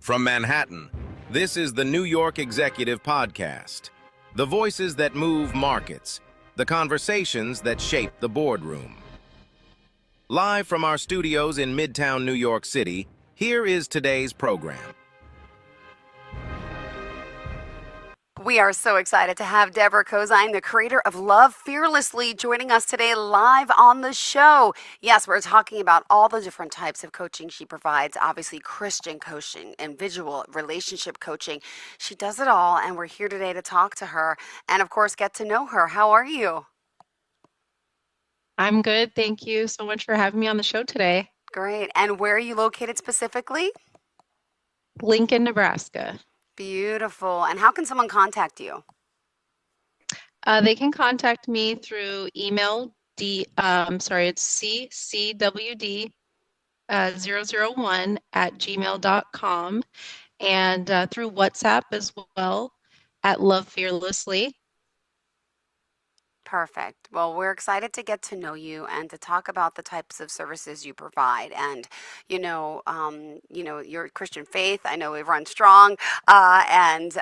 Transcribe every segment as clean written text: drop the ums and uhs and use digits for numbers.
From Manhattan, this is the New York Executive Podcast. The voices that move markets, the conversations that shape the boardroom. Live from our studios in Midtown New York City, here is today's program. We are so excited to have Deborah Kozine, the creator of Love Fearlessly, joining us today live on the show. Yes, we're talking about all the different types of coaching she provides, obviously Christian coaching, individual relationship coaching. She does it all, and we're here today to talk to her and, of course, get to know her. How are you? I'm good. Thank you so much for having me on the show today. Great. And where are you located specifically? Lincoln, Nebraska. Beautiful. And how can someone contact you? They can contact me through email, it's ccwd 001 at gmail.com, and through WhatsApp as well at Love Fearlessly. Perfect. Well, we're excited to get to know you and to talk about the types of services you provide, and your Christian faith. I know it runs strong, and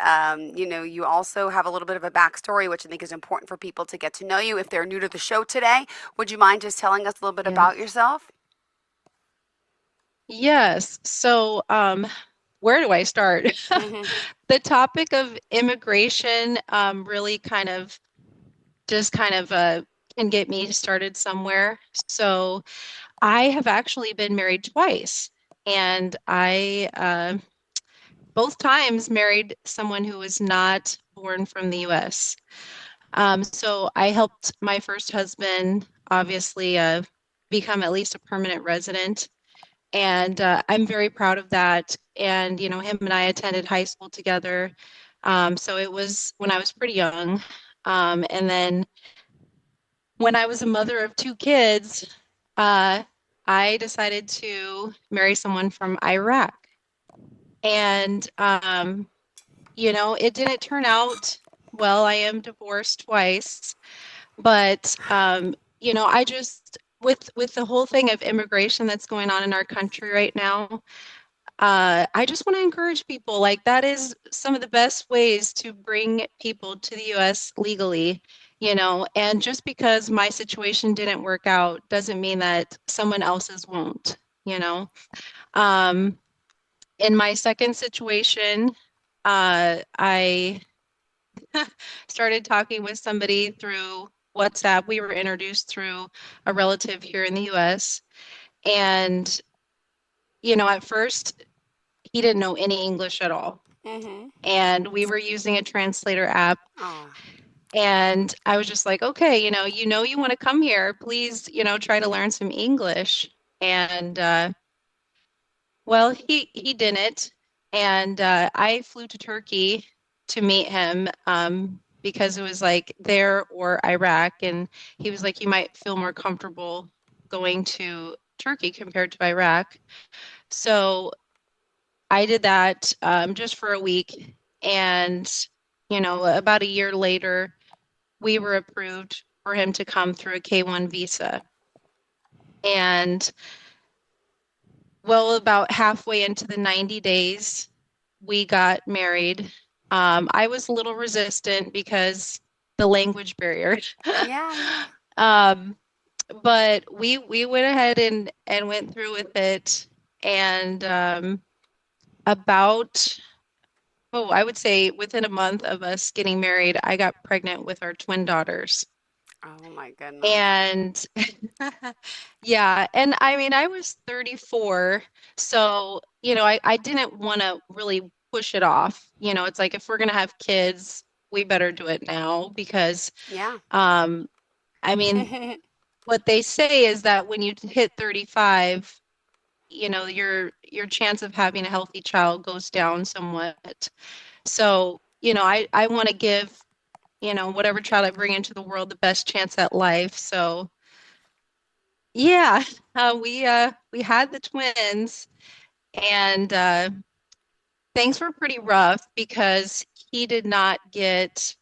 you also have a little bit of a backstory, which I think is important for people to get to know you if they're new to the show today. Would you mind just telling us a little bit about Yes. yourself? Yes. So, where do I start? Hmm. The topic of immigration really kind of can get me started somewhere. So I have actually been married twice, and I both times married someone who was not born from the US. So I helped my first husband obviously become at least a permanent resident, and I'm very proud of that. And him and I attended high school together. So it was when I was pretty young. And then when I was a mother of two kids, uh, I decided to marry someone from Iraq. And, it didn't turn out well. I am divorced twice, but, I just, with the whole thing of immigration that's going on in our country right now, I just want to encourage people, like, that is some of the best ways to bring people to the US legally, and just because my situation didn't work out doesn't mean that someone else's won't, you know. Um, in my second situation, I started talking with somebody through WhatsApp. We were introduced through a relative here in the US. And, at first, he didn't know any English at all. Hmm. And we were using a translator app. Oh. And I was just like, okay, you want to come here, please, try to learn some English. And well, he didn't. And I flew to Turkey to meet him because it was like there or Iraq. And he was like, you might feel more comfortable going to Turkey compared to Iraq. So I did that just for a week. And, about a year later, we were approved for him to come through a K-1 visa. And well, about halfway into the 90 days, we got married. I was a little resistant because the language barrier. Yeah, yeah. Um, but we went ahead and went through with it. And about I would say within a month of us getting married, I got pregnant with our twin daughters. Oh my goodness. And yeah, and I mean, I was 34, so, I didn't want to really push it off. It's like if we're going to have kids, we better do it now because, Yeah. um, I mean, what they say is that when you hit 35, your chance of having a healthy child goes down somewhat. So, I want to give, whatever child I bring into the world the best chance at life. So, yeah, we had the twins, and things were pretty rough because he did not get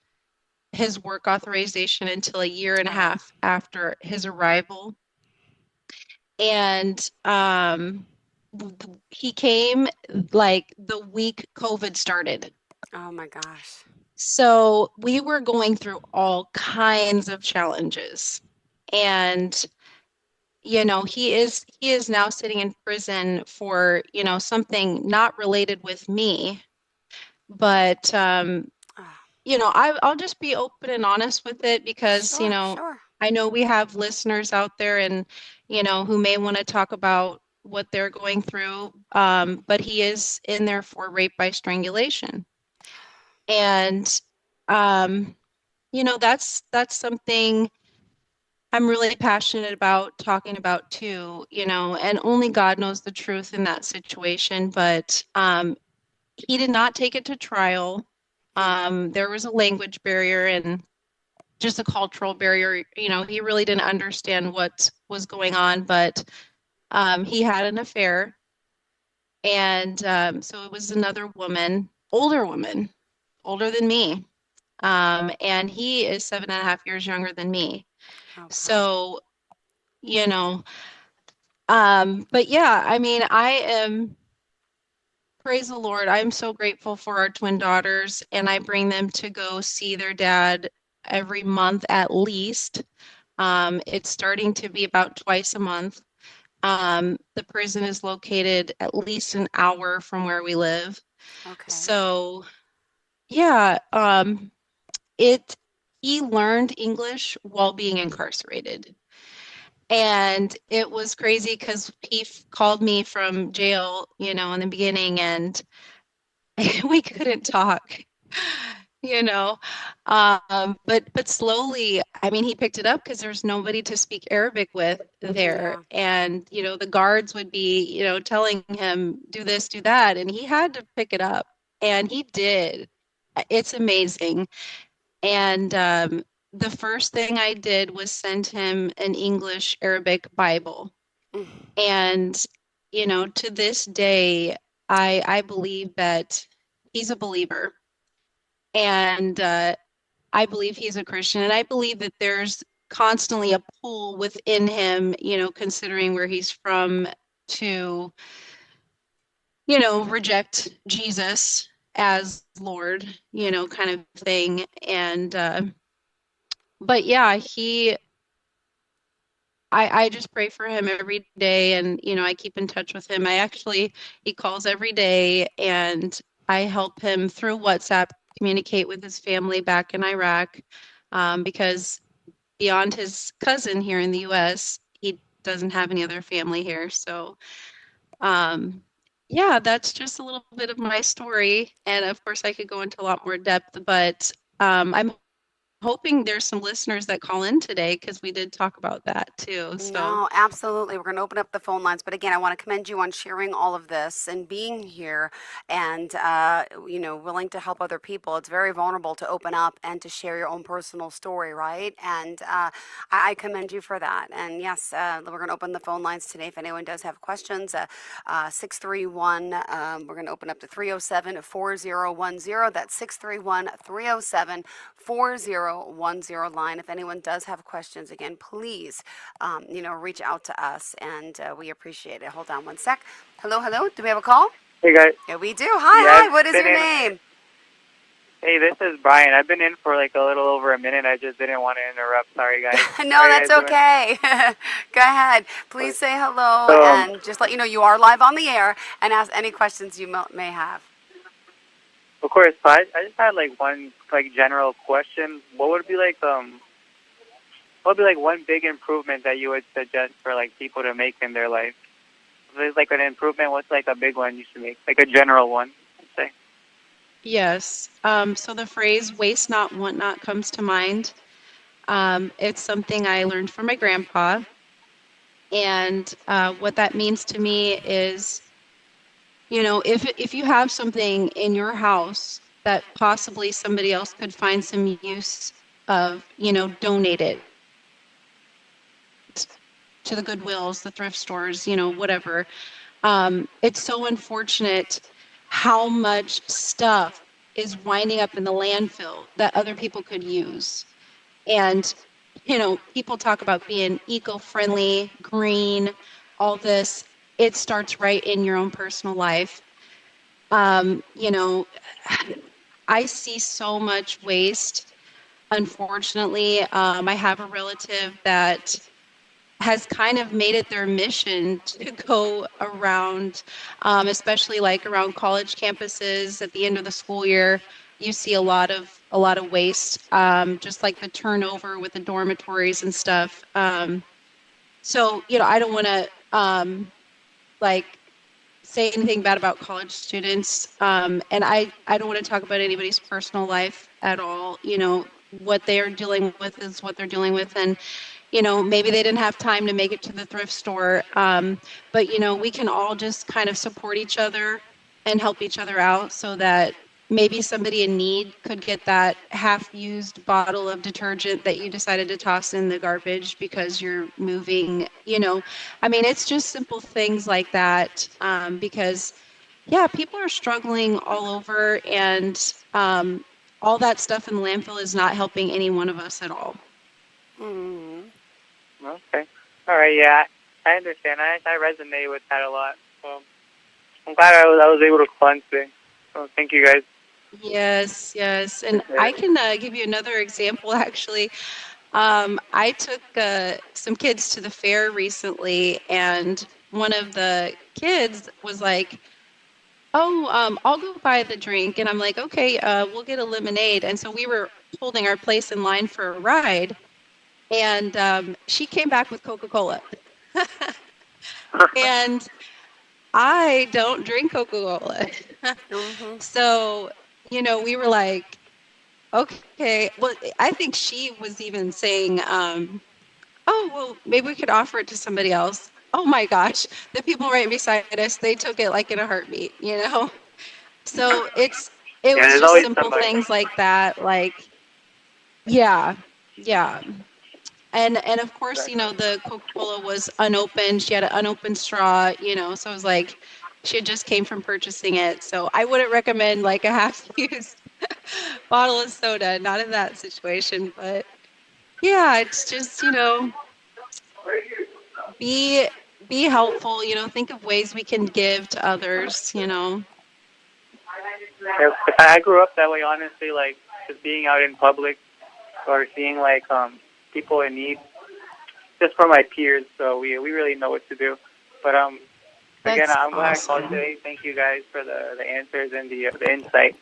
his work authorization until a year and a Oh. half after his arrival. And He came like the week COVID started. Oh my gosh. So we were going through all kinds of challenges. And, he is now sitting in prison for, something not related with me. But Oh, I'll just be open and honest with it because, sure, sure. I know we have listeners out there and, who may want to talk about what they're going through. But he is in there for rape by strangulation. And, um, that's something I'm really passionate about talking about too, and only God knows the truth in that situation. But he did not take it to trial. Hmm. There was a language barrier and just a cultural barrier. He really didn't understand what was going on, but he had an affair. And so it was another woman, older woman, older than me. And he is 7.5 years younger than me. Okay. So, you know, but yeah, I mean, praise the Lord, I'm so grateful for our twin daughters, and I bring them to go see their dad every month at least. It's starting to be about twice a month. The prison is located at least an hour from where we live. Okay. So, yeah, it he learned English while being incarcerated. And it was crazy because he called me from jail, in the beginning, and we couldn't talk, you know. But slowly, I mean, he picked it up because there's nobody to speak Arabic with there. Yeah. And, the guards would be, telling him, do this, do that. And he had to pick it up. And he did. It's amazing. And the first thing I did was send him an English Arabic Bible. Mm. And, to this day, I believe that he's a believer. And I believe he's a Christian. And I believe that there's constantly a pull within him, considering where he's from to, reject Jesus as Lord, kind of thing. And, but yeah, I just pray for him every day and I keep in touch with him. He calls every day and I help him through WhatsApp communicate with his family back in Iraq, because beyond his cousin here in the US, he doesn't have any other family here. So um yeah, that's just a little bit of my story. And of course I could go into a lot more depth, but I'm hoping there's some listeners that call in today because we did talk about that too. So No, absolutely. We're going to open up the phone lines. But again, I want to commend you on sharing all of this and being here and, willing to help other people. It's very vulnerable to open up and to share your own personal story, right? And I commend you for that. And yes, we're going to open the phone lines today if anyone does have questions. 631, we're going to open up to 307 4010. That's 631 307 4010 line. If anyone does have questions, again, please, reach out to us and we appreciate it. Hold on one sec. Hello, hello. Do we have a call? Hey guys, Yeah, we do. Hi, yeah, hi. What is I've been your in. name? Hey, this is Brian. I've been in for like a little over a minute. I just didn't want to interrupt. Sorry, guys. No, How are you that's guys doing? okay. Go ahead. Please say hello So, and just let you know you are live on the air and ask any questions you may have. of course, so I just had like one like general question. What would be like one big improvement that you would suggest for like people to make in their life? If there's like an improvement, what's like a big one you should make? Like a general one, let's say. yes, so the phrase waste not, want not comes to mind. It's something I learned from my grandpa. And what that means to me is, if you have something in your house that possibly somebody else could find some use of, donate it to the Goodwills, the thrift stores, whatever. It's so unfortunate how much stuff is winding up in the landfill that other people could use. And, people talk about being eco-friendly, green, all this. it starts right in your own personal life. You know, I see so much waste. Unfortunately, I have a relative that has kind of made it their mission to go around, especially like around college campuses at the end of the school year. You see a lot of waste, just like the turnover with the dormitories and stuff. So I don't want to like say anything bad about college students, and I don't want to talk about anybody's personal life at all. What they are dealing with is what they're dealing with, and maybe they didn't have time to make it to the thrift store. But we can all just kind of support each other and help each other out so that maybe somebody in need could get that half-used bottle of detergent that you decided to toss in the garbage because you're moving. I mean, it's just simple things like that, because yeah, people are struggling all over, and all that stuff in the landfill is not helping any one of us at all. Mm. Okay. All right. Yeah, I understand. I resonate with that a lot. So I'm glad I was able to call in today. So thank you guys. Yes, yes. And Appreciate I it. can give you another example, actually. I took some kids to the fair recently, and one of the kids was like, "Oh, I'll go buy the drink." And I'm like, "Okay, we'll get a lemonade." And so we were holding our place in line for a ride, and she came back with Coca-Cola. And I don't drink Coca-Cola. Mm-hmm. So, we were like, okay. Well, I think she was even saying, "Oh, well, maybe we could offer it to somebody else." Oh my gosh, the people right beside us, they took it like in a heartbeat. So it Yeah, was there's just always simple somebody. things like that. Like, yeah, yeah. And of course, Exactly. the Coca-Cola was unopened. She had an unopened straw. So it was like she had just came from purchasing it. So I wouldn't recommend like a half-used bottle of soda, not in that situation. But yeah, it's just, be be helpful, think of ways we can give to others. If I grew up that way, honestly, like just being out in public or seeing like people in need, just for my peers. So we really know what to do. But again, That's I'm glad I called awesome. today. Thank you guys for the answers and the insight.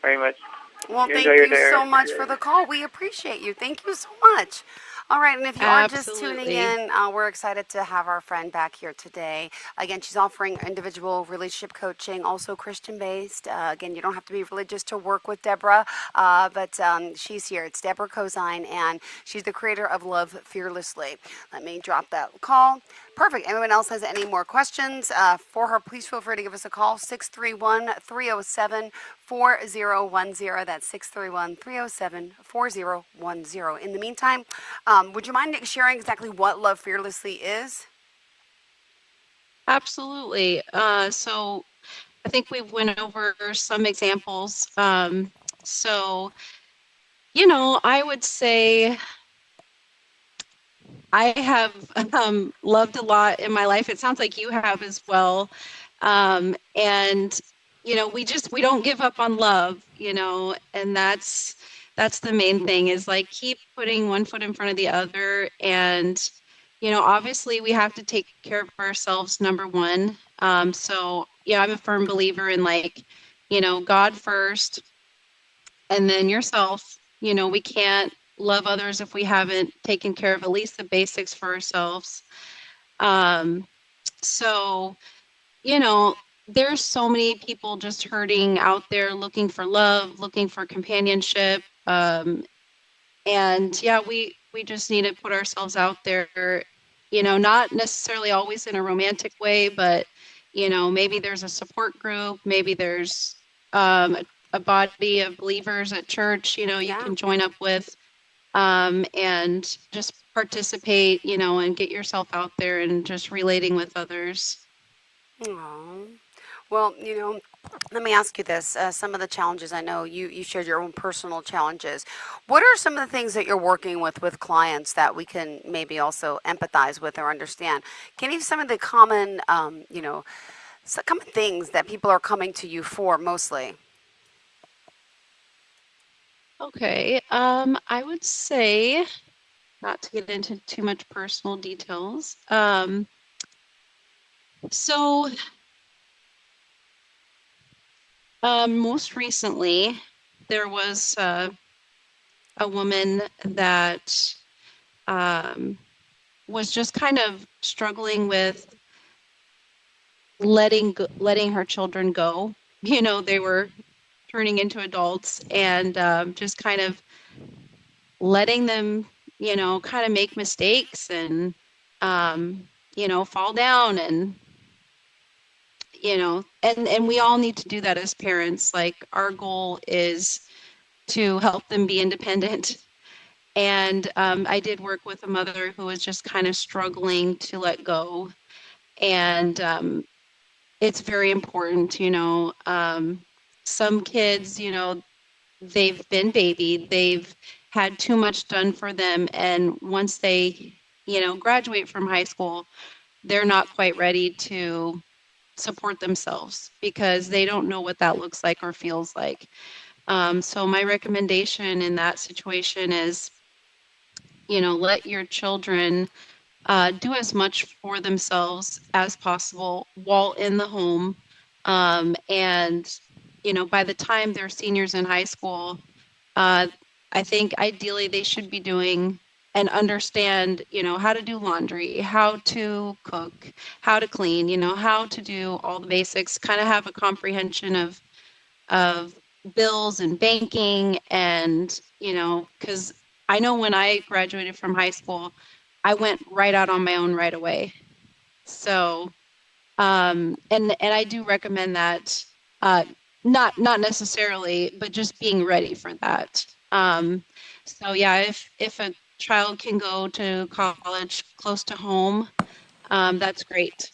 Very much. Well, You enjoy thank your you day. so much for the call. We appreciate you. Thank you so much. All right, and if you are just tuning Absolutely. in, we're excited to have our friend back here today. Again, she's offering individual relationship coaching, also Christian based. Again, you don't have to be religious to work with Deborah, but she's here. It's Deborah Kozine, and she's the creator of Love Fearlessly. Let me drop that call. Perfect. Anyone else has any more questions for her, please feel free to give us a call, 631 307 4010. That's 631 307 4010. In the meantime, would you mind sharing exactly what Love Fearlessly is? Absolutely. So I think we went over some examples. So I would say I have loved a lot in my life. It sounds like you have as well. And we don't give up on love, and that's the main thing is like keep putting one foot in front of the other. And obviously we have to take care of ourselves, number one. So yeah, I'm a firm believer in like, God first and then yourself. We can't love others if we haven't taken care of at least the basics for ourselves. Um, so, you know, there's so many people just hurting out there looking for love, looking for companionship. And yeah, we just need to put ourselves out there, not necessarily always in a romantic way, but maybe there's a support group, maybe there's a body of believers at church, you Yeah. can join up with, and just participate, and get yourself out there and just relating with others. Aw. Well, Let me ask you this. Some of the challenges, I know you shared your own personal challenges. What are some of the things that you're working with clients that we can maybe also empathize with or understand? Can you give some of the common, common things that people are coming to you for mostly? Okay. I would say, not to get into too much personal details. So most recently, there was a woman that um, was just kind of struggling with letting her children go. You know, they were turning into adults and just kind of letting them, kind of make mistakes and, fall down and, and we all need to do that as parents. Like our goal is to help them be independent. And I did work with a mother who was just kind of struggling to let go. And it's very important, some kids, they've been babied, they've had too much done for them. And once they, graduate from high school, they're not quite ready to support themselves because they don't know what that looks like or feels like. So my recommendation in that situation is, let your children do as much for themselves as possible while in the home. And, by the time they're seniors in high school, uh, I think ideally they should be doing and understand, how to do laundry, how to cook, how to clean, how to do all the basics, kind of have a comprehension of bills and banking and, because I know when I graduated from high school, I went right out on my own right away. So, and I do recommend that, uh, not necessarily, but just being ready for that. So yeah, if a child can go to college close to home, that's great.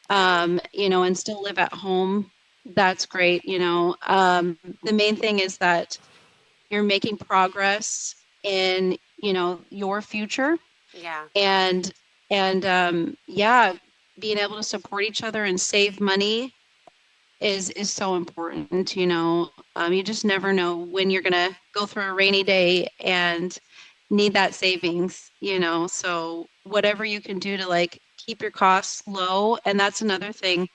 Yeah. And still live at home, that's great. The main thing is that you're making progress in, your future Yeah. and yeah, being able to support each other and save money is so important. You just never know when you're gonna go through a rainy day and need that savings, so whatever you can do to like keep your costs low. And that's another thing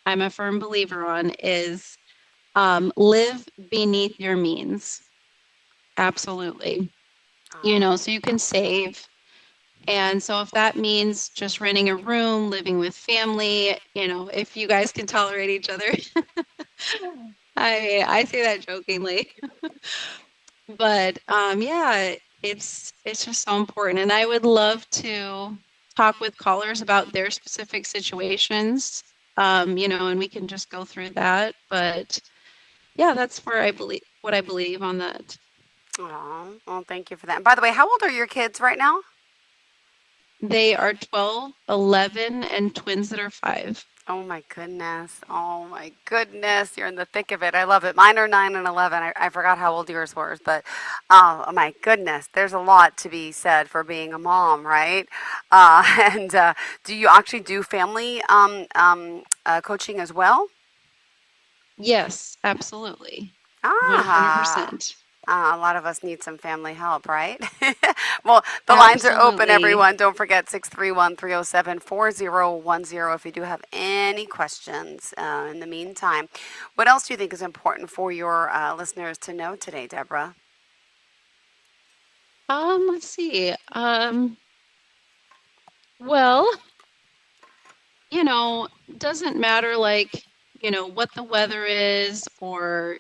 I'm a firm believer on is live beneath your means. Absolutely. Um, So you can save. And so if that means just renting a room, living with family, if you guys can tolerate each other, I say that jokingly. But yeah, it's just so important. And I would love to talk with callers about their specific situations, and we can just go through that. But yeah, that's where I believe what I believe on that. well, thank you for that. And by the way, how old are your kids right now? They are 12, 11, and twins that are 5. Oh my goodness. Oh my goodness. You're in the thick of it. I love it. Mine are 9 and 11. I forgot how old yours were, but oh my goodness. There's a lot to be said for being a mom, right? And do you actually do family coaching as well? Yes, absolutely. Ah. 100%. A lot of us need some family help, right? Well, the lines are open, Absolutely. everyone. Don't forget 631-307-4010 if you do have any questions in the meantime. What else do you think is important for your listeners to know today, Deborah? Let's see. Well, doesn't matter like, what the weather is or,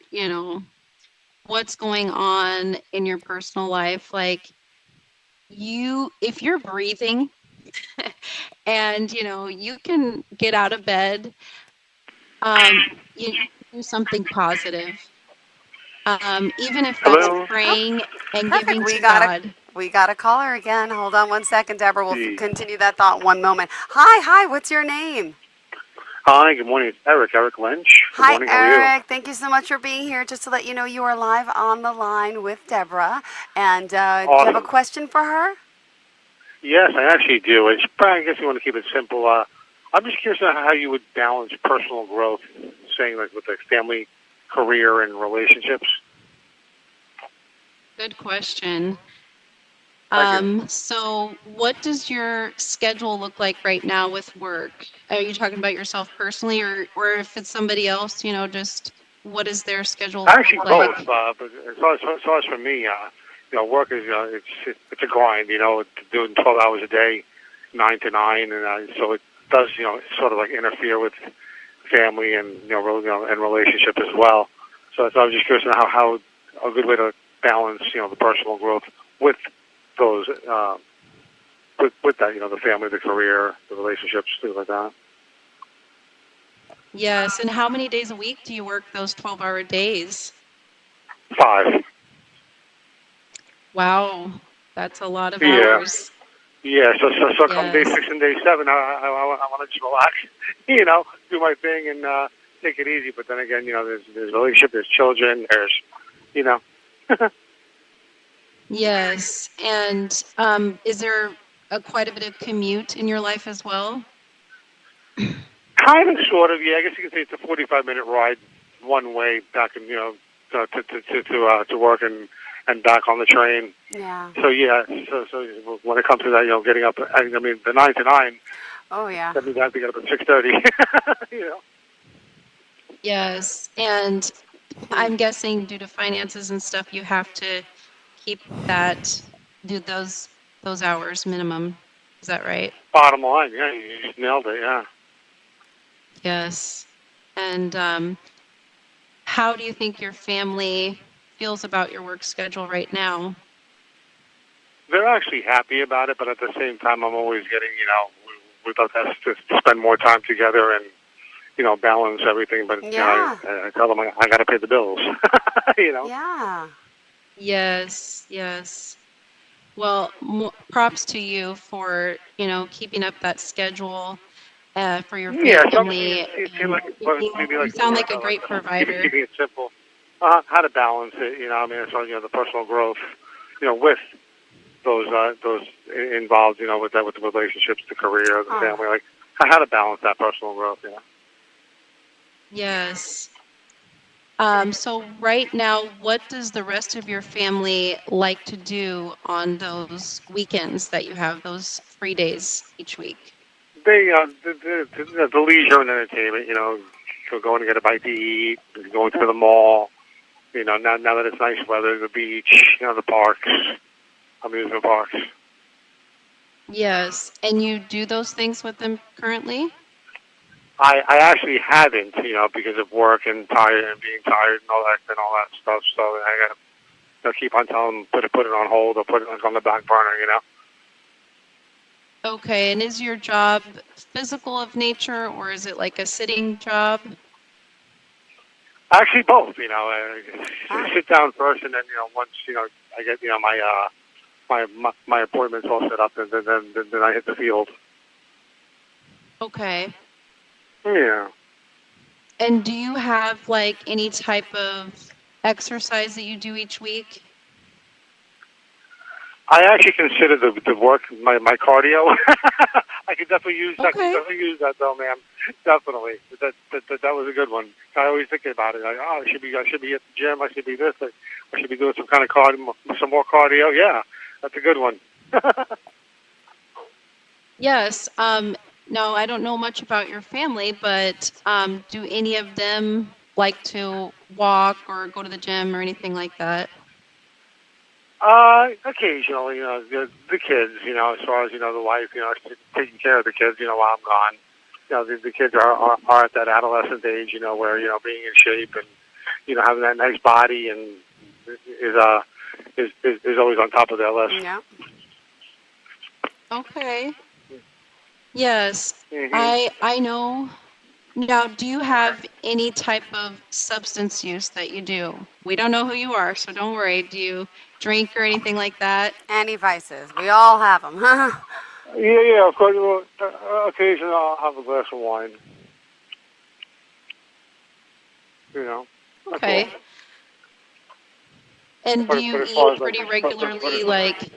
what's going on in your personal life. Like if you're breathing and, you can get out of bed, um, you do something positive. Even if that's Hello. Oh, praying and perfect. giving to God. We got a caller again. Hold on one second, Deborah. We'll Hey, continue that thought in one moment. Hi, hi. What's your name? Hi, good morning. It's Eric Lynch. Good Hi, morning. How are you? Eric. Thank you so much for being here. Just to let you know, you are live on the line with Deborah. And do you have a Awesome. question for her? Yes, I actually do. It's probably, I guess you want to keep it simple. I'm just curious on how you would balance personal growth, saying like with like family, career, and relationships. Good question. Thank you. So what does your schedule look like right now with work? Are you talking about yourself personally, or if it's somebody else, just what does their schedule Actually, look both. like? But as far as for me, work is it's a grind. Doing 12 hours a day, 9 to 9, and so it does sort of like interfere with family and and relationship as well. So I was just curious on how a good way to balance the personal growth with those with that the family, the career, the relationships, things like that. Yes, and how many days a week do you work those 12-hour days? 5. Wow, that's a lot of Yeah. hours. Yeah, so come day Yes. 6 and day 7, I want to just relax, do my thing and take it easy. But then again, there's relationship, there's children, there's, you know, Yes, and is there quite a bit of commute in your life as well? kind of, sort of. Yeah, I guess you could say it's a 45-minute ride one way back and to work and back on the train. Yeah. So yeah, so when it comes to that, getting up, I mean the 9 to 9, Oh, yeah. that means I have to get up at 6:30. you know. Yes, and I'm guessing due to finances and stuff, you have to keep that, do those hours minimum. Is that right? Bottom line, yeah, you just nailed it. Yeah. Yes. And how do you think your family feels about your work schedule right now? They're actually happy about it, but at the same time, I'm always getting, we'd love us to spend more time together and, balance everything. But Yeah. I tell them I got to pay the bills. you know. Yeah. Yes, yes. Well, props to you for, keeping up that schedule for your Yeah, something family. And maybe you like sound like a great provider. keeping it simple. How to balance it? I mean, as far as the personal growth, with those involved, with that, with the relationships, the career, the Oh. family, like how to balance that personal growth. Yes. So right now, what does the rest of your family like to do on those weekends that you have, those free days each week? They the leisure and entertainment, going to get a bite to eat, going to the mall. Now that it's nice weather, the beach, the parks, amusement parks. Yes. And you do those things with them currently? I actually haven't, because of work and tired and being tired and all that stuff. So I got to keep on telling them put it on hold or put it on the back burner. Okay. And is your job physical of nature, or is it like a sitting job? Actually, both. Ah. Sit down first, and then once I get my appointments all set up, and then I hit the field. Okay. Yeah. And do you have like any type of exercise that you do each week? I actually consider the work my cardio. I could definitely use Okay. that though, man. Definitely. That was a good one. I always think about it. Like, I should be at the gym. I should be this. I should be doing some kind of cardio, some more cardio. Yeah, that's a good one. Yes. No, I don't know much about your family, but do any of them like to walk or go to the gym or anything like that? Occasionally, the kids, as far as the wife, taking care of the kids, while I'm gone. The kids are at that adolescent age, where being in shape and having that nice body and is always on top of their list. Yeah. Okay. Yes. hmm I know. Now, do you have any type of substance use that you do? We don't know who you are, so don't worry. Do you drink or anything like that? Any vices. We all have them. Yeah, of course. Well, occasionally I'll have a glass of wine. You know. That's Okay. all. And But- do you but as far eat as, like, pretty but- regularly? Like,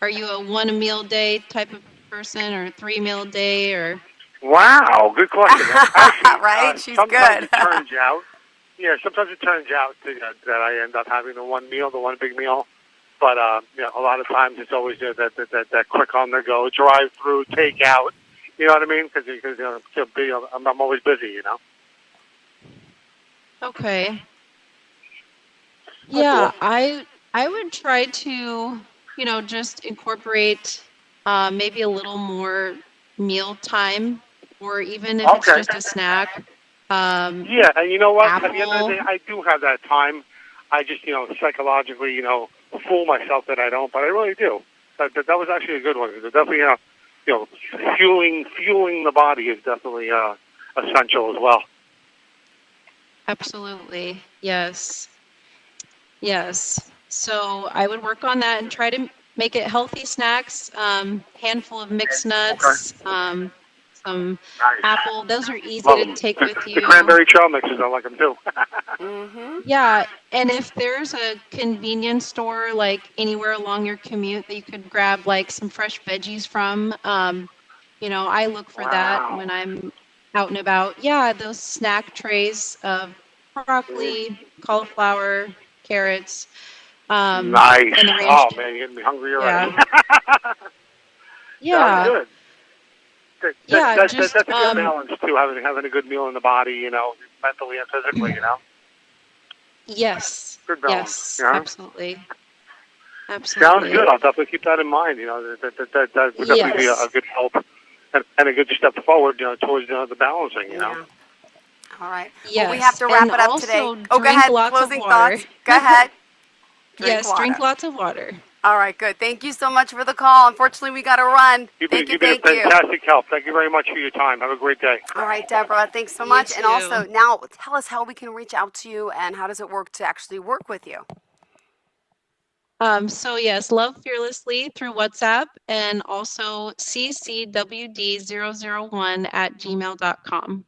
are you a one meal day type of person, or 3 meal day, or? Wow, good question. Actually, Right? She's sometimes good. it turns out. Yeah, sometimes it turns out that I end up having the one meal, the one big meal. But you know, a lot of times it's always that quick on the go, drive through, take out. You know what I mean? Because you know, I'm always busy. You know. Okay. That's Yeah, all. I would try to, just incorporate maybe a little more meal time, or even if it's Okay. just a snack, um, Yeah, and you know what? At the end of the apple. day, I do have that time. I just, psychologically, fool myself that I don't, but I really do. That was actually a good one. It's definitely, fueling the body is definitely essential as well. Absolutely. Yes. Yes. So I would work on that and try to make it healthy snacks, handful of mixed Okay. nuts, some Nice. apple. Those are easy Love to them. take with The you. cranberry trail mixes, I like them too. Mm-hmm. Yeah, and if there's a convenience store like anywhere along your commute that you could grab like some fresh veggies from, I look for that Wow. when I'm out and about. Yeah, those snack trays of broccoli, cauliflower, carrots, Nice. and the ranch. Oh, man, you're getting me hungry already. Yeah, Sounds yeah, good. yeah. Just That's a good balance, too, having a good meal in the body, mentally and physically, yes, Good balance, yes, yeah. absolutely, Sounds absolutely. good. I'll definitely keep that in mind. That would definitely be Yes. a good help and a good step forward, towards the balancing. Yeah. All right. Well, we have Yes, to wrap and it up today. also Oh, go drink ahead. lots of Closing water. thoughts. Go ahead. Drink Yes, drink water. lots of water. All right, good. Thank you so much for the call. Unfortunately, we got to run. You've Thank you. been a Thank you. fantastic help. Thank you very much for your time. Have a great day. All right, Deborah. Thanks so You much. And also, too. now tell us how we can reach out to you and how does it work to actually work with you? So yes, Love Fearlessly through WhatsApp, and also ccwd001@gmail.com.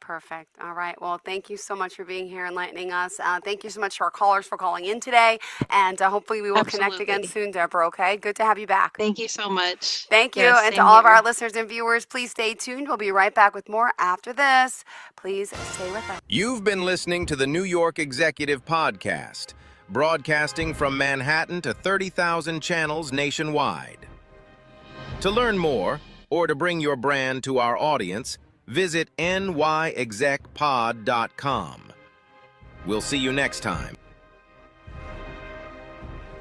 Perfect. All right. Well, thank you so much for being here, enlightening us. Thank you so much to our callers for calling in today. And hopefully we will connect again Absolutely. soon, Deborah, okay? Good to have you back. Thank you so much. Thank you. Yes, And to same all of here. our listeners and viewers, please stay tuned. We'll be right back with more after this. Please stay with us. You've been listening to the New York Executive Podcast, broadcasting from Manhattan to 30,000 channels nationwide. To learn more, or to bring your brand to our audience, visit nyexecpod.com. We'll see you next time.